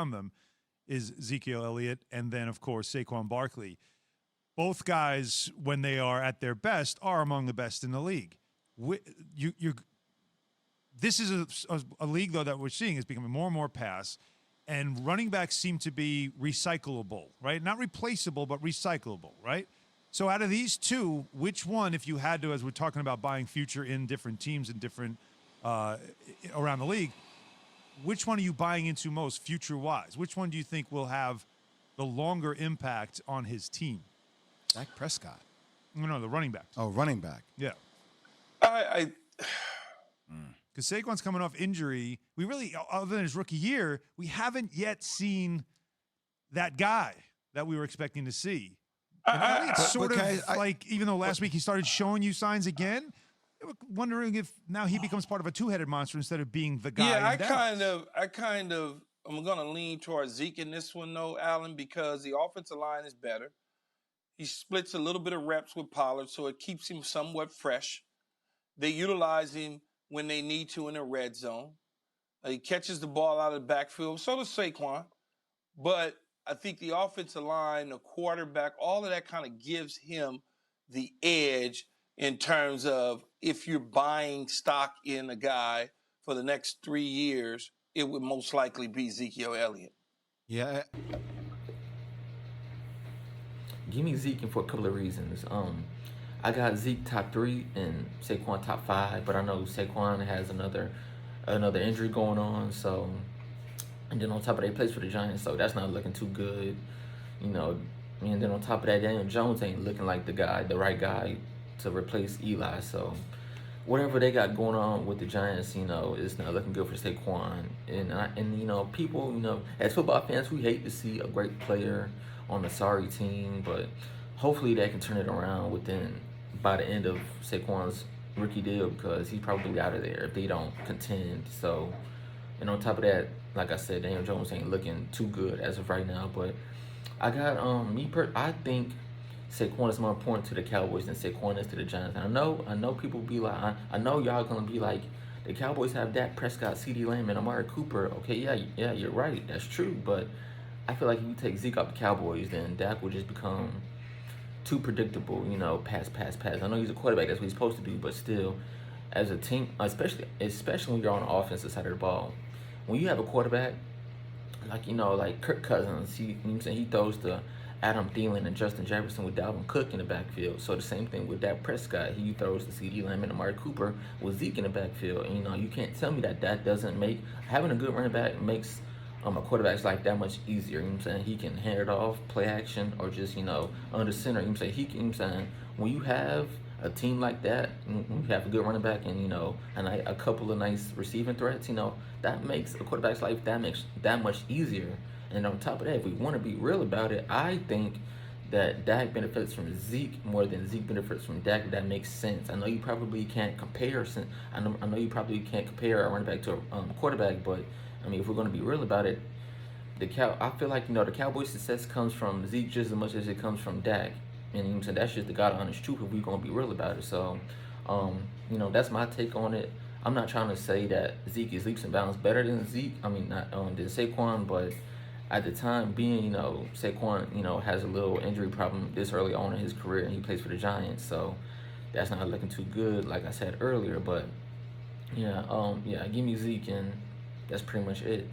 around them is Ezekiel Elliott and then, of course, Saquon Barkley. Both guys, when they are at their best, are among the best in the league. This is a league, though, that we're seeing is becoming more and more pass, and running backs seem to be recyclable, right? Not replaceable, but recyclable, right? So out of these two, which one, if you had to, as we're talking about buying future in different teams and different around the league, which one are you buying into most future-wise? Which one do you think will have the longer impact on his team? Dak Prescott. No, the running back. Oh, running back. Yeah. Because Saquon's coming off injury. We really, other than his rookie year, we haven't yet seen that guy that we were expecting to see. And Elliott's sort of like, even though last week he started showing you signs again, wondering if now he becomes part of a two-headed monster instead of being the guy. Yeah, I kind of, I'm going to lean towards Zeke in this one, though, Alan, because the offensive line is better. He splits a little bit of reps with Pollard, so it keeps him somewhat fresh. They utilize him when they need to in the red zone. He catches the ball out of the backfield. So does Saquon. But I think the offensive line, the quarterback, all of that kind of gives him the edge in terms of if you're buying stock in a guy for the next 3 years, it would most likely be Ezekiel Elliott. Yeah. Give me Zeke for a couple of reasons. I got Zeke top 3 and Saquon top 5, but I know Saquon has another injury going on. So, and then on top of that, he plays for the Giants, so that's not looking too good, And then on top of that, Daniel Jones ain't looking like the right guy to replace Eli. So, whatever they got going on with the Giants, it's not looking good for Saquon. And people, as football fans, we hate to see a great player on a sorry team, but hopefully they can turn it around by the end of Saquon's rookie deal, because he's probably out of there if they don't contend. So, and on top of that, like I said, Daniel Jones ain't looking too good as of right now. But I got I think Saquon is more important to the Cowboys than Saquon is to the Giants. And I know people be like, I know y'all gonna be like, the Cowboys have Dak Prescott, CeeDee Lamb, and Amari Cooper. Okay, yeah, you're right, that's true. But I feel like if you take Zeke off the Cowboys, then Dak will just become too predictable, pass. I know he's a quarterback, that's what he's supposed to do, but still, as a team, especially when you're on the offensive side of the ball, when you have a quarterback, like Kirk Cousins, he throws to Adam Thielen and Justin Jefferson with Dalvin Cook in the backfield. So the same thing with Dak Prescott, he throws to CeeDee Lamb and Amari Cooper with Zeke in the backfield. And, you can't tell me that doesn't make, having a good running back makes a quarterback's life that much easier. He can hand it off, play action, or just, under center. When you have a team like that, when you have a good running back and, and a couple of nice receiving threats, that makes a quarterback's life that much easier. And on top of that, if we want to be real about it, I think that Dak benefits from Zeke more than Zeke benefits from Dak. That makes sense. I know you probably can't compare. I know you probably can't compare a running back to a quarterback, but if we're going to be real about it, I feel like the Cowboys' success comes from Zeke just as much as it comes from Dak, and that's just the God honest truth if we're going to be real about it. So, that's my take on it. I'm not trying to say that Zeke is leaps and bounds better than than Saquon, but at the time being, Saquon, has a little injury problem this early on in his career, and he plays for the Giants, so that's not looking too good, like I said earlier. But give me Zeke, and that's pretty much it.